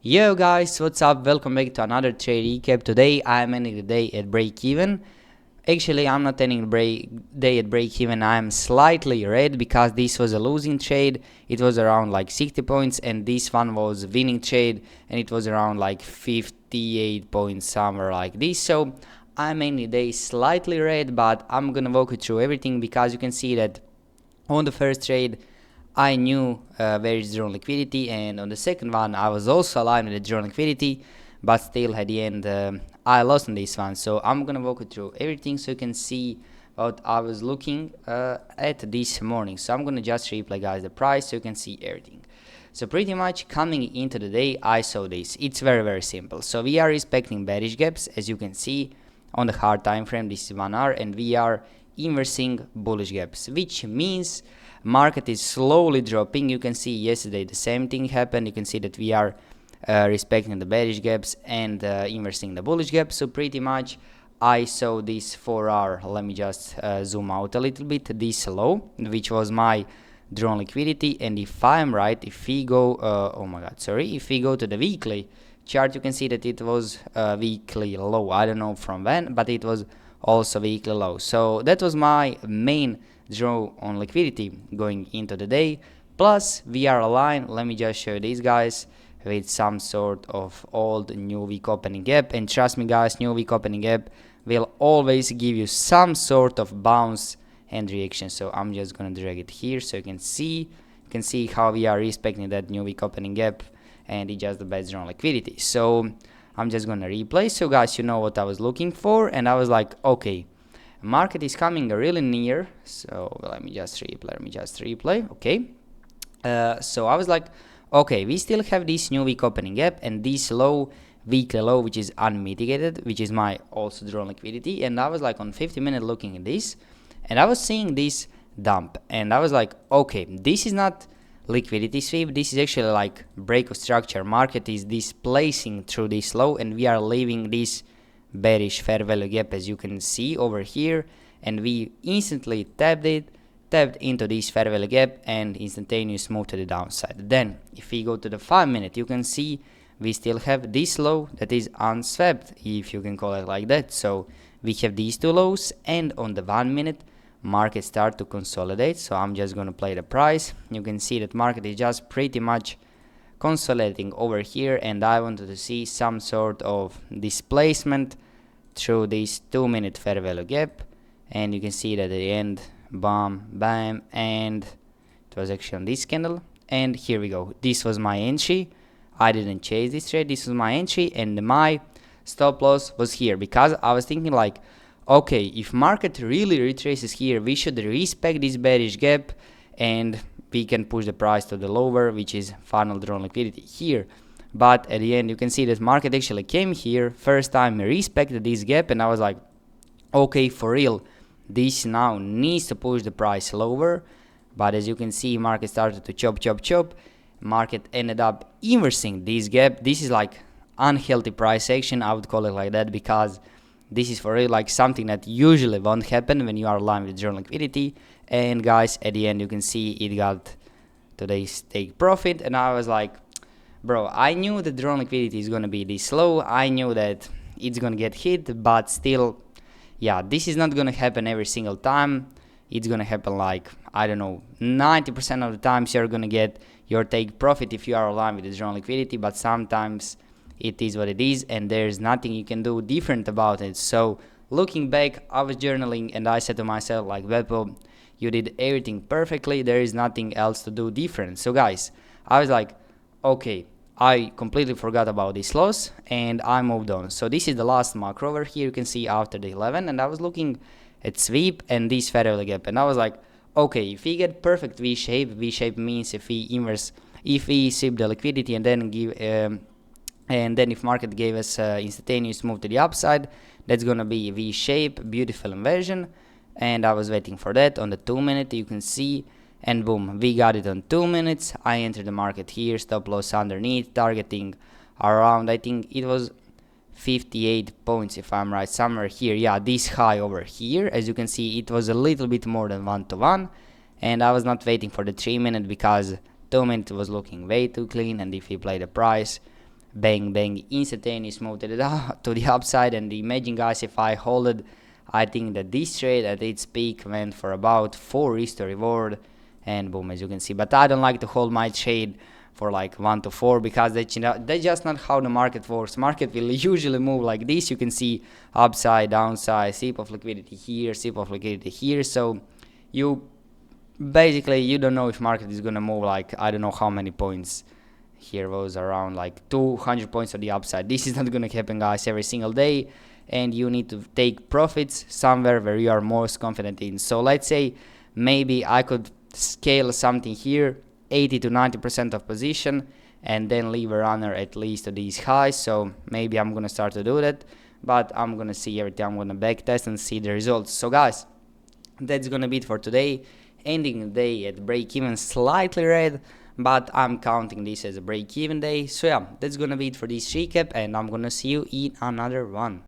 Yo guys, what's up? Welcome back to another trade recap. Today I'm ending the day at break even. Actually, I'm not ending the day at break even. I'm slightly red because this was a losing trade. It was around like 60 points, and this one was winning trade, and it was around like 58 points, somewhere like this. So I'm ending the day slightly red, but I'm gonna walk you through everything because you can see that on the first trade I knew where is zero liquidity, and on the second one I was also aligned with the zero liquidity, but still at the end I lost on this one. So I'm gonna walk you through everything so you can see what I was looking at this morning. So I'm gonna just replay guys the price so you can see everything. So pretty much coming into the day I saw this. It's very simple. So we are respecting bearish gaps, as you can see on the hard time frame. This is 1 hour, and we are inversing bullish gaps, which means market is slowly dropping. You can see yesterday the same thing happened. You can see that we are respecting the bearish gaps and inversing the bullish gaps. So pretty much I saw this 4 hour, let me just zoom out a little bit, this low, which was my drawn liquidity. And if I'm right, if we go if we go to the weekly chart, you can see that it was weekly low. I don't know from when, but it was also weekly low. So that was my main draw on liquidity going into the day. Plus we are aligned, let me just show you these guys, with some sort of old new week opening gap. And trust me guys, new week opening gap will always give you some sort of bounce and reaction. So I'm just gonna drag it here so you can see how we are respecting that new week opening gap, and it's just the best drawn liquidity. So I'm just gonna replay so guys you know what I was looking for. And I was like, okay, market is coming really near. So let me just replay. Okay, so I was like, okay, we still have this new week opening gap and this low, weekly low, which is unmitigated, which is my also drawn liquidity. And I was like on 50-minute looking at this, and I was seeing this dump, and I was like, okay, this is not liquidity sweep, this is actually like break of structure. Market is displacing through this low, and we are leaving this bearish fair value gap, as you can see over here, and we instantly tapped into this fair value gap and instantaneous move to the downside. Then if we go to the 5-minute, you can see we still have this low that is unswept, if you can call it like that. So we have these two lows, and on the 1-minute market start to consolidate. So I'm just going to play the price. You can see that market is just pretty much consolidating over here, and I wanted to see some sort of displacement through this 2-minute fair value gap. And you can see that at the end, bam, bam, and it was actually on this candle. And here we go, this was my entry. I didn't chase this trade, this was my entry, and my stop loss was here, because I was thinking like, okay, if market really retraces here, we should respect this bearish gap and we can push the price to the lower, which is final drawn liquidity here. But at the end, you can see that market actually came here first time, respected this gap, and I was like, okay, for real, this now needs to push the price lower. But as you can see, market started to chop. Market ended up inversing this gap. This is like unhealthy price action, I would call it like that, because this is for real like something that usually won't happen when you are aligned with zero liquidity. And guys, at the end, you can see it got today's take profit, and I was like, bro, I knew that drawn liquidity is gonna be this low. I knew that it's gonna get hit, but still, yeah, this is not gonna happen every single time. It's gonna happen like, I don't know, 90% of the times you're gonna get your take profit if you are aligned with the drawn liquidity, but sometimes it is what it is, and there's nothing you can do different about it. So looking back, I was journaling, and I said to myself like, Beppo, you did everything perfectly, there is nothing else to do different. So guys, I was like, okay, I completely forgot about this loss and I moved on. So this is the last macro over here, you can see after the 11, and I was looking at sweep and this fair value gap, and I was like, okay, if we get perfect V-shape means if we sweep the liquidity and then give and then if market gave us instantaneous move to the upside, that's gonna be V-shape, beautiful inversion. And I was waiting for that on the 2-minute, you can see, and boom, we got it on 2 minutes. I entered the market here, stop loss underneath, targeting around, I think it was 58 points if I'm right, somewhere here. Yeah, this high over here, as you can see, it was a little bit more than 1-to-1, and I was not waiting for the 3-minute because 2-minute was looking way too clean. And if we play the price, bang bang, instantaneous move to the upside. And imagine, guys, if I hold it, I think that this trade at its peak went for about 4 risk to reward, and boom, as you can see. But I don't like to hold my trade for like 1 to 4 because that's just not how the market works. Market will usually move like this. You can see upside, downside, sip of liquidity here, sip of liquidity here. So you basically, you don't know if market is gonna move like, I don't know how many points. Here was around like 200 points on the upside. This is not gonna happen, guys, every single day, and you need to take profits somewhere where you are most confident in. So let's say maybe I could scale something here, 80 to 90% of position, and then leave a runner at least to these highs. So maybe I'm gonna start to do that, but I'm gonna see everything. I'm gonna backtest and see the results. So guys, that's gonna be it for today. Ending the day at break even, slightly red, but I'm counting this as a break even day. So yeah, that's gonna be it for this recap, and I'm gonna see you in another one.